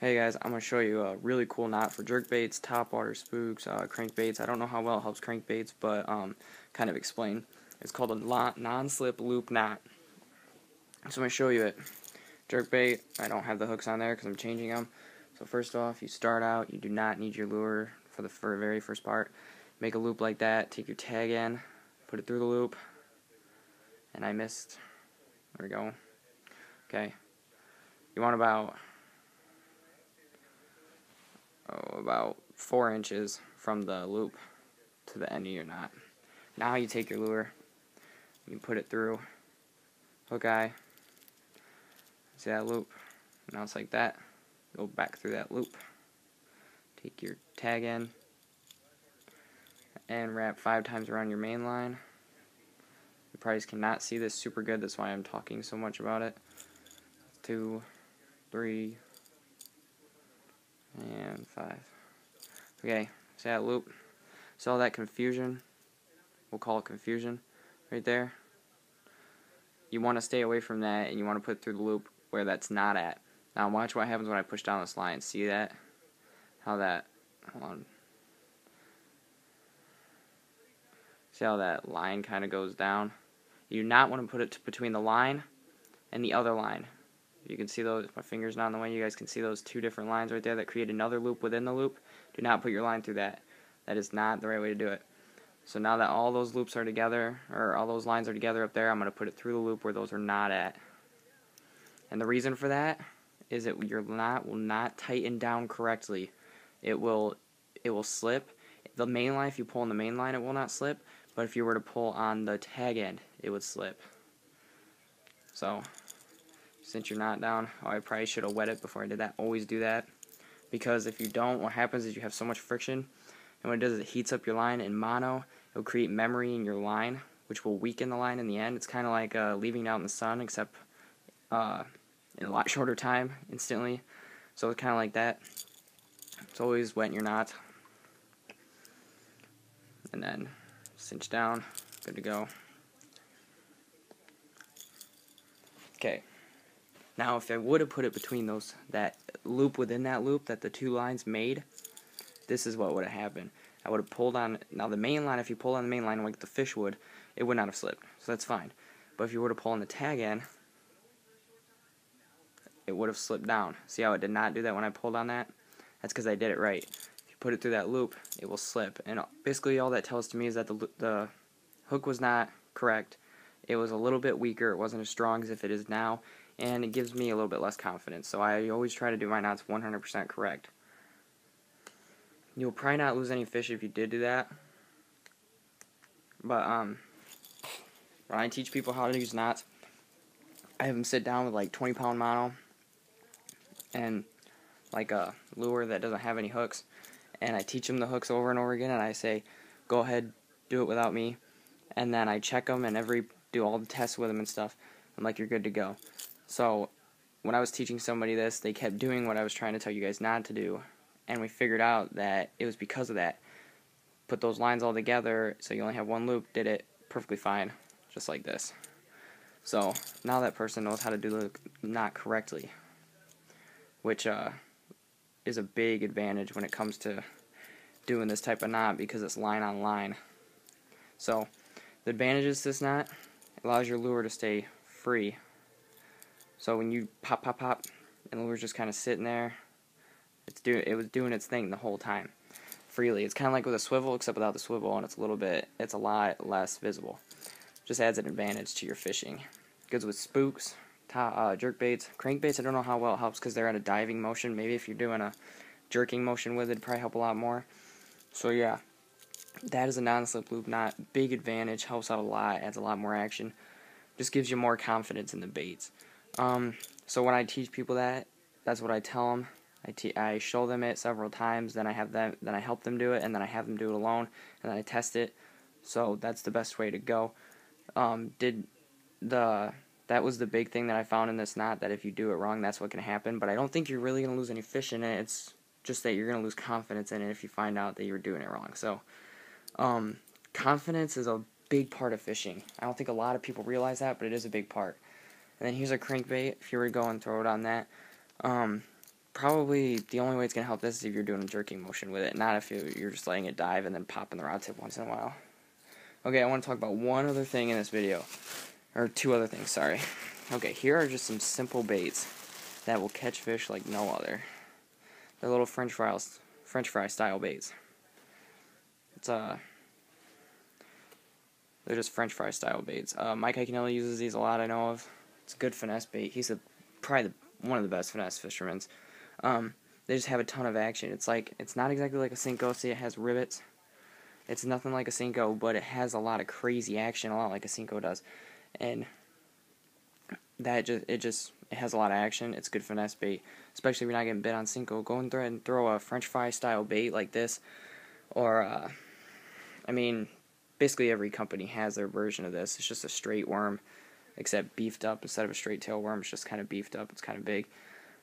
Hey guys, I'm going to show you a really cool knot for jerkbaits, topwater spooks, crankbaits. I don't know how well it helps crankbaits, but kind of explain. It's called a non-slip loop knot. So I'm going to show you it. Jerkbait, I don't have the hooks on there because I'm changing them. So first off, you start out, you do not need your lure for the very first part. Make a loop like that, take your tag in, put it through the loop, and I missed. There we go. Okay. You want about 4 inches from the loop to the end of your knot. Now you take your lure, you put it through hook eye. See that loop? Now it's like that. Go back through that loop. Take your tag in and wrap 5 times around your main line. You probably cannot see this super good, that's why I'm talking so much about it. 2, 3, and 5. Okay, see that loop? See all that confusion? We'll call it confusion right there. You want to stay away from that, and you want to put it through the loop where that's not at. Now watch what happens when I push down this line. See that? How that, hold on. See how that line kind of goes down? You do not want to put it between the line and the other line. You can see those, my finger's not in the way, you guys can see those 2 different lines right there that create another loop within the loop. Do not put your line through that. That is not the right way to do it. So now that all those loops are together, or all those lines are together up there, I'm going to put it through the loop where those are not at. And the reason for that is that your knot will not tighten down correctly. It will slip. The main line, if you pull on the main line, it will not slip. But if you were to pull on the tag end, it would slip. So, cinch your knot down. Oh, I probably should have wet it before I did that. Always do that. Because if you don't, what happens is you have so much friction. And what it does is it heats up your line in mono. It will create memory in your line, which will weaken the line in the end. It's kind of like leaving it out in the sun, except in a lot shorter time, instantly. So it's kind of like that. It's always wet in your knot. And then cinch down. Good to go. Okay. Now if I would have put it between those, that loop within that loop that the 2 lines made, this is what would have happened. I would have pulled on, now the main line, if you pull on the main line like the fish would, it would not have slipped. So that's fine. But if you were to pull on the tag in, it would have slipped down. See how it did not do that when I pulled on that? That's because I did it right. If you put it through that loop, it will slip. And basically all that tells to me is that the hook was not correct. It was a little bit weaker. It wasn't as strong as if it is now. And it gives me a little bit less confidence. So I always try to do my knots 100% correct. You'll probably not lose any fish if you did do that. But when I teach people how to use knots, I have them sit down with like 20-pound mono and like a lure that doesn't have any hooks, and I teach them the hooks over and over again, and I say, go ahead, do it without me, and then I check them and do all the tests with them and stuff. I'm like, you're good to go. So when I was teaching somebody this, they kept doing what I was trying to tell you guys not to do, and we figured out that it was because of that. Put those lines all together so you only have one loop, did it perfectly fine, just like this. So now that person knows how to do the knot correctly, which is a big advantage when it comes to doing this type of knot because it's line on line. So the advantages to this knot, it allows your lure to stay free. So when you pop, pop, pop, and the lure's just kind of sitting there, it was doing its thing the whole time, freely. It's kind of like with a swivel, except without the swivel, and it's a lot less visible. Just adds an advantage to your fishing. Goes with spooks, jerkbaits, crankbaits. I don't know how well it helps because they're at a diving motion. Maybe if you're doing a jerking motion with it, it'd probably help a lot more. So yeah, that is a non-slip loop knot. Big advantage, helps out a lot, adds a lot more action. Just gives you more confidence in the baits. So when I teach people that, that's what I tell them. I show them it several times, then I help them do it, and then I have them do it alone, and then I test it. So that's the best way to go. That was the big thing that I found in this knot, that if you do it wrong, that's what can happen. But I don't think you're really going to lose any fish in it. It's just that you're going to lose confidence in it if you find out that you're doing it wrong. So, confidence is a big part of fishing. I don't think a lot of people realize that, but it is a big part. And then here's a crankbait. If you were to go and throw it on that, probably the only way it's going to help this is if you're doing a jerking motion with it, not if you're just letting it dive and then popping the rod tip once in a while. Okay, I want to talk about one other thing in this video. Or two other things, sorry. Okay, here are just some simple baits that will catch fish like no other. They're little French fry style baits. They're just French fry style baits. Mike Iaconelli uses these a lot, I know of. It's a good finesse bait. He's probably one of the best finesse fishermen. They just have a ton of action. It's not exactly like a Cinco. See, it has rivets. It's nothing like a Cinco, but it has a lot of crazy action, a lot like a Cinco does. And it has a lot of action. It's good finesse bait, especially if you're not getting bit on Cinco. Go and throw a French fry style bait like this, or I mean, basically every company has their version of this. It's just a straight worm, except beefed up. Instead of a straight tail worm, it's just kind of beefed up. It's kind of big.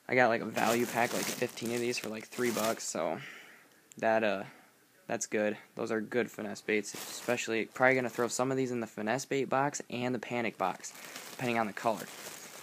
I got like a value pack, like 15 of these for like $3, so that's good. Those are good finesse baits, especially probably going to throw some of these in the finesse bait box and the panic box, depending on the color.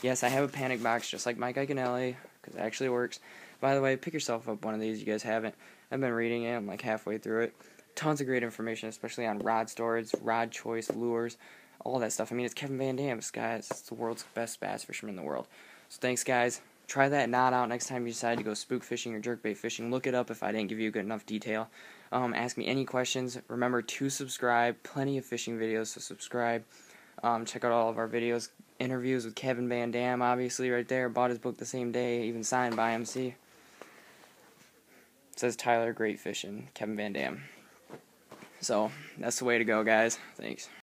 Yes, I have a panic box just like Mike Iaconelli, because it actually works. By the way, pick yourself up one of these. You guys haven't. I've been reading it. I'm like halfway through it. Tons of great information, especially on rod storage, rod choice, lures, all that stuff. I mean, it's Kevin Van Dam, guys. It's the world's best bass fisherman in the world. So thanks, guys. Try that knot out next time you decide to go spook fishing or jerkbait fishing. Look it up if I didn't give you good enough detail. Ask me any questions. Remember to subscribe. Plenty of fishing videos, so subscribe. Check out all of our videos. Interviews with Kevin Van Dam, obviously, right there. Bought his book the same day, even signed by him. See? It says Tyler Great Fishing, Kevin Van Dam. So, that's the way to go, guys. Thanks.